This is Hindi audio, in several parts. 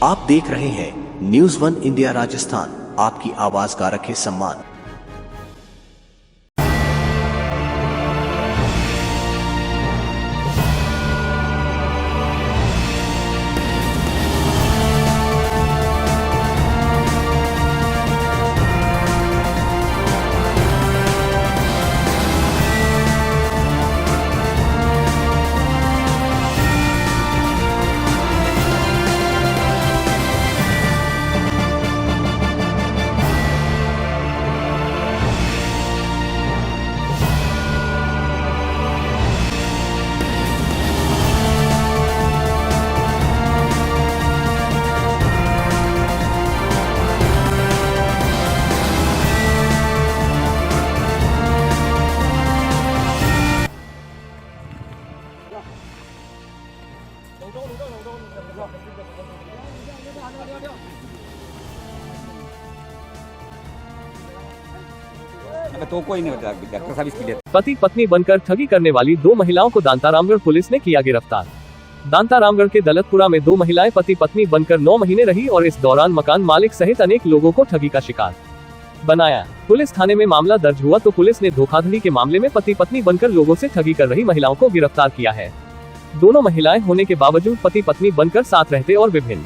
आप देख रहे हैं न्यूज़ वन इंडिया राजस्थान, आपकी आवाज का रखे सम्मान। तो कोई नहीं डॉक्टर साहब इसकी पति पत्नी बनकर ठगी करने वाली दो महिलाओं को दांतारामगढ़ पुलिस ने किया गिरफ्तार। दांतारामगढ़ के दलतपुरा में दो महिलाएं पति पत्नी बनकर 9 महीने रही और इस दौरान मकान मालिक सहित अनेक लोगों को ठगी का शिकार बनाया। पुलिस थाने में मामला दर्ज हुआ तो पुलिस ने धोखाधड़ी के मामले में पति पत्नी बनकर लोगों से ठगी कर रही महिलाओं को गिरफ्तार किया है। दोनों महिलाएं होने के बावजूद पति पत्नी बनकर साथ रहते और विभिन्न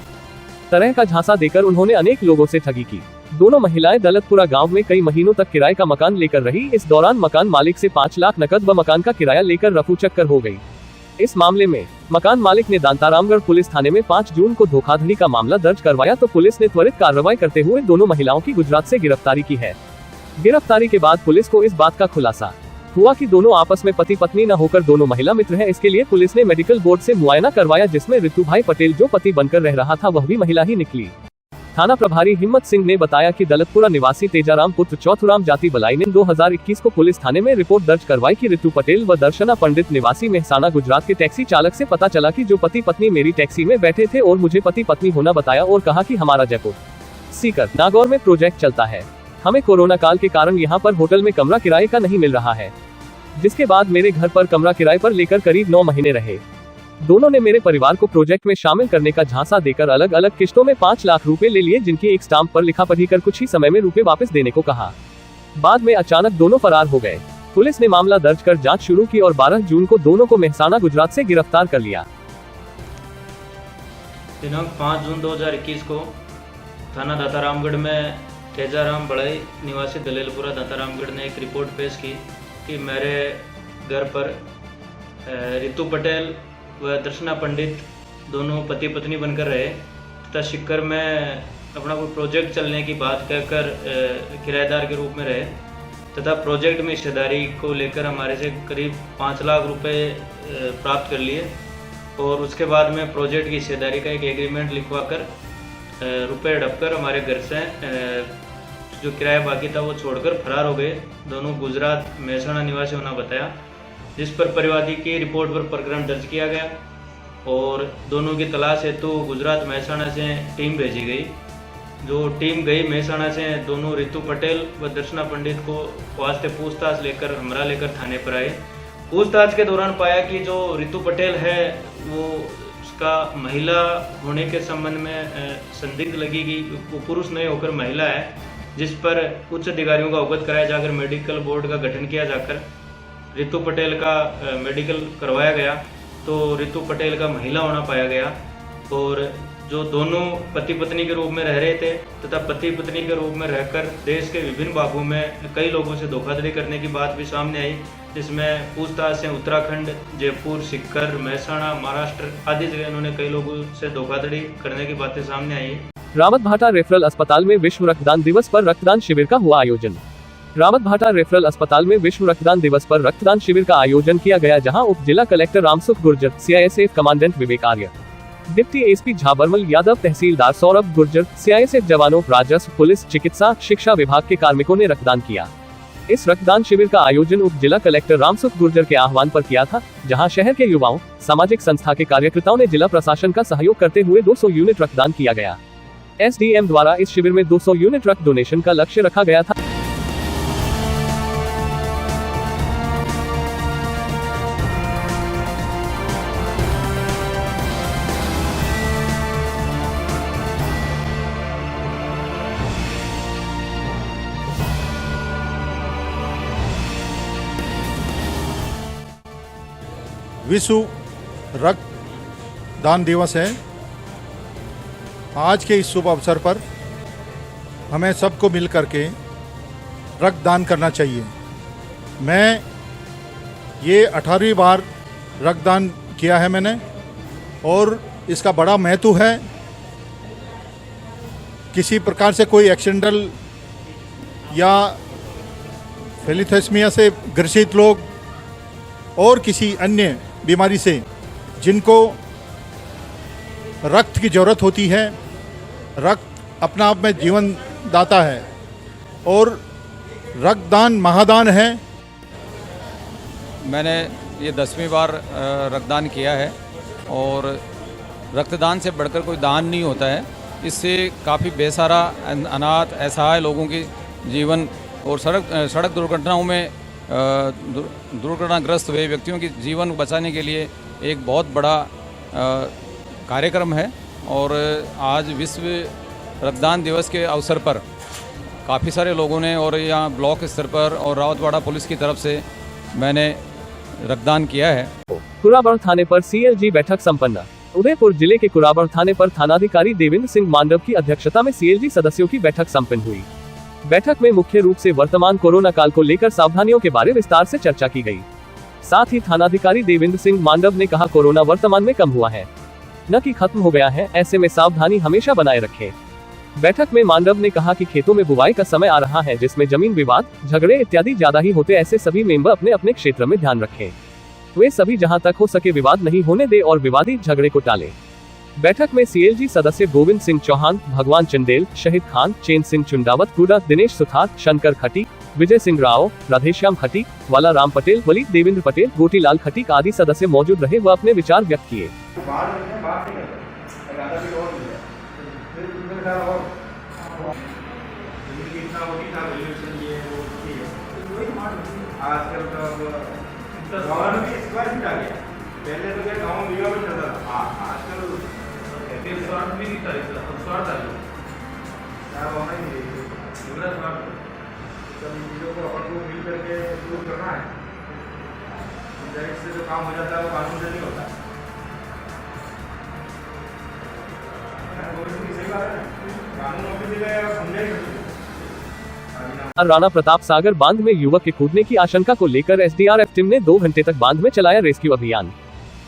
तरह का झांसा देकर उन्होंने अनेक लोगों से ठगी की। दोनों महिलाएं दलतपुरा गांव में कई महीनों तक किराए का मकान लेकर रही। इस दौरान मकान मालिक से 5 लाख नकद व मकान का किराया लेकर रफू चक्कर हो गई। इस मामले में मकान मालिक ने दांतारामगढ़ पुलिस थाने में 5 जून को धोखाधड़ी का मामला दर्ज करवाया तो पुलिस ने त्वरित कार्रवाई करते हुए दोनों महिलाओं की गुजरात से गिरफ्तारी की है। गिरफ्तारी के बाद पुलिस को इस बात का खुलासा हुआ कि दोनों आपस में पति पत्नी न होकर दोनों महिला मित्र हैं। इसके लिए पुलिस ने मेडिकल बोर्ड से मुआयना करवाया जिसमें ऋतुभाई पटेल जो पति बनकर रह रहा था वह भी महिला ही निकली। थाना प्रभारी हिम्मत सिंह ने बताया कि दलतपुरा निवासी तेजाराम पुत्र चौथुराम जाति बलाई ने 2021 को पुलिस थाने में रिपोर्ट दर्ज करवाई कि ऋतु पटेल व दर्शना पंडित निवासी मेहसाना गुजरात के टैक्सी चालक से पता चला कि जो पति पत्नी मेरी टैक्सी में बैठे थे और मुझे पति पत्नी होना बताया और कहा कि हमारा जयपुर सीकर नागौर में प्रोजेक्ट चलता है, हमें कोरोना काल के कारण यहाँ पर होटल में कमरा किराए का नहीं मिल रहा है। जिसके बाद मेरे घर पर कमरा किराए पर लेकर करीब 9 महीने रहे। दोनों ने मेरे परिवार को प्रोजेक्ट में शामिल करने का झांसा देकर अलग अलग किस्तों में 5 लाख रुपए ले लिए जिनकी एक स्टाम्प पर लिखा पढ़ी कर कुछ ही समय में रुपए वापस देने को कहा। बाद में अचानक दोनों फरार हो गए। पुलिस ने मामला दर्ज कर जांच शुरू की और 12 जून को दोनों को मेहसाना गुजरात से गिरफ्तार कर लिया। दिनांक 5 जून 2021 को थाना दांतारामगढ़ में तेजाराम बड़ाई निवासी दलेलपुरा दांतारामगढ़ ने एक रिपोर्ट पेश की कि मेरे घर पर ऋतु पटेल व दर्शना पंडित दोनों पति पत्नी बनकर रहे तथा शिक्कर में अपना कोई प्रोजेक्ट चलने की बात कहकर किराएदार के रूप में रहे तथा प्रोजेक्ट में हिस्सेदारी को लेकर हमारे से करीब 5 लाख रुपए प्राप्त कर लिए और उसके बाद में प्रोजेक्ट की हिस्सेदारी का एक एग्रीमेंट लिखवा कर रुपये हड़प कर हमारे घर से जो किराया बाकी था वो छोड़कर फरार हो गए। दोनों गुजरात मेहसाना निवासी होना बताया, जिस पर परिवादी की रिपोर्ट पर प्रकरण दर्ज किया गया और दोनों की तलाश हेतु गुजरात मेहसाना से टीम भेजी गई। जो टीम गई मेहसाना से दोनों ऋतु पटेल व दर्शना पंडित को वास्ते पूछताछ लेकर हमरा लेकर थाने पर आए। पूछताछ के दौरान पाया कि जो ऋतु पटेल है वो उसका महिला होने के संबंध में संदिग्ध लगी कि वो पुरुष नहीं होकर महिला है, जिस पर उच्च अधिकारियों का अवगत कराया जाकर मेडिकल बोर्ड का गठन किया जाकर ऋतु पटेल का मेडिकल करवाया गया तो ऋतु पटेल का महिला होना पाया गया और जो दोनों पति पत्नी के रूप में रह रहे थे तथा पति पत्नी के रूप में रहकर देश के विभिन्न भागों में कई लोगों से धोखाधड़ी करने की बात भी सामने आई, जिसमें पूछताछ से उत्तराखंड, जयपुर, सीकर, मेहसाणा, महाराष्ट्र आदि जगह उन्होंने कई लोगों से धोखाधड़ी करने की बातें सामने आई। रावतभाटा रेफरल अस्पताल में विश्व रक्तदान दिवस पर रक्तदान शिविर का हुआ आयोजन। रावतभाटा रेफरल अस्पताल में विश्व रक्तदान दिवस पर रक्तदान शिविर का आयोजन किया गया, जहां उप जिला collector Ramsukh Gurjar, CISF commandant Vivek Arya, deputy SP Jhabarmal Yadav, तहसीलदार सौरभ गुर्जर, CISF जवानों, राजस्व, पुलिस, चिकित्सा, शिक्षा विभाग के कार्मिकों ने रक्तदान किया। इस रक्तदान शिविर का आयोजन उप जिला कलेक्टर रामसुख गुर्जर के आह्वान पर किया था, जहां शहर के युवाओं, सामाजिक संस्था के कार्यकर्ताओं ने जिला प्रशासन का सहयोग करते हुए 200 यूनिट रक्तदान किया गया। SDM द्वारा इस शिविर में 200 यूनिट रक्त डोनेशन का लक्ष्य रखा गया था। विश्व रक्तदान दिवस है। आज के इस शुभ अवसर पर हमें सबको मिल करके रक्तदान करना चाहिए। मैं ये 18वीं बार रक्तदान किया है मैंने, और इसका बड़ा महत्व है। किसी प्रकार से कोई एक्सीडेंटल या थैलेसीमिया से ग्रसित लोग और किसी अन्य बीमारी से जिनको रक्त की ज़रूरत होती है, रक्त अपना आप में जीवन दाता है और रक्तदान महादान है। मैंने ये 10वीं बार रक्तदान किया है, और रक्तदान से बढ़कर कोई दान नहीं होता है। इससे काफ़ी बेसहारा अनाथ असहाय लोगों की जीवन और सड़क दुर्घटनाओं में दुर्घटनाग्रस्त हुए व्यक्तियों की जीवन बचाने के लिए एक बहुत बड़ा कार्यक्रम है। और आज विश्व रक्तदान दिवस के अवसर पर काफ़ी सारे लोगों ने, और यहाँ ब्लॉक स्तर पर और रावतवाड़ा पुलिस की तरफ से मैंने रक्तदान किया है। कुराबड़ थाने पर सीएलजी बैठक संपन्न। उदयपुर जिले के कुराबड़ थाने पर थानाधिकारी देवेंद्र सिंह मांडव की अध्यक्षता में सीएलजी सदस्यों की बैठक संपन्न हुई। बैठक में मुख्य रूप से वर्तमान कोरोना काल को लेकर सावधानियों के बारे विस्तार से चर्चा की गई। साथ ही थानाधिकारी देवेंद्र सिंह मांडव ने कहा, कोरोना वर्तमान में कम हुआ है, न कि खत्म हो गया है, ऐसे में सावधानी हमेशा बनाए रखें। बैठक में मांडव ने कहा कि खेतों में बुवाई का समय आ रहा है, जिसमें जमीन विवाद, झगड़े इत्यादि ज्यादा ही होते, ऐसे सभी मेंबर अपने अपने क्षेत्र में ध्यान रखें। वे सभी जहां तक हो सके विवाद नहीं होने दे और विवादी झगड़े को टाले। बैठक में सीएलजी सदस्य गोविंद सिंह चौहान, भगवान चंदेल, शहीद खान, चैन सिंह चुंडावत, कुड़ा, दिनेश सुथार, शंकर खटीक, विजय सिंह राव, राधेश्याम खटीक, वाला राम पटेल, वली देवेंद्र पटेल, गोटीलाल खटीक आदि सदस्य मौजूद रहे व अपने विचार व्यक्त किए। पहले तो क्या गाँव बीघा में चलता था, आजकल स्वार्थ भी दिखता है, स्वार्थ आ गया, क्या होना ही नहीं, पूरा स्वार्थ। सब चीज़ों को अपन को मिल करके दूर करना है। पंचायत से जो काम हो जाता है वो कानून से नहीं होता। सही बात है, कानून ऑफिस का समझाई। राणा प्रताप सागर बांध में युवक के कूदने की आशंका को लेकर एसडीआरएफ टीम ने 2 घंटे तक बांध में चलाया रेस्क्यू अभियान।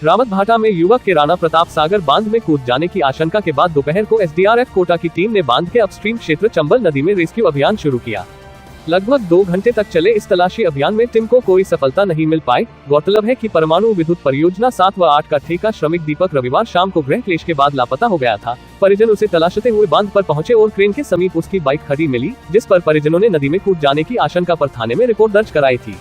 रावत भाटा में युवक के राणा प्रताप सागर बांध में कूद जाने की आशंका के बाद दोपहर को एसडीआरएफ कोटा की टीम ने बांध के अपस्ट्रीम क्षेत्र चंबल नदी में रेस्क्यू अभियान शुरू किया। लगभग 2 घंटे तक चले इस तलाशी अभियान में टीम को कोई सफलता नहीं मिल पाई। गौरतलब है कि परमाणु विद्युत परियोजना 7 व 8 का ठेका श्रमिक दीपक रविवार शाम को गृह क्लेश के बाद लापता हो गया था। परिजन उसे तलाशते हुए बांध पर पहुंचे और क्रेन के समीप उसकी बाइक खड़ी मिली, जिस पर परिजनों ने नदी में कूद जाने की आशंका पर थाने में रिपोर्ट दर्ज कराई थी।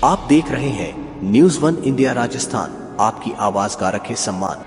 आप देख रहे हैं न्यूज़ 1 इंडिया राजस्थान, आपकी आवाज का रखे सम्मान।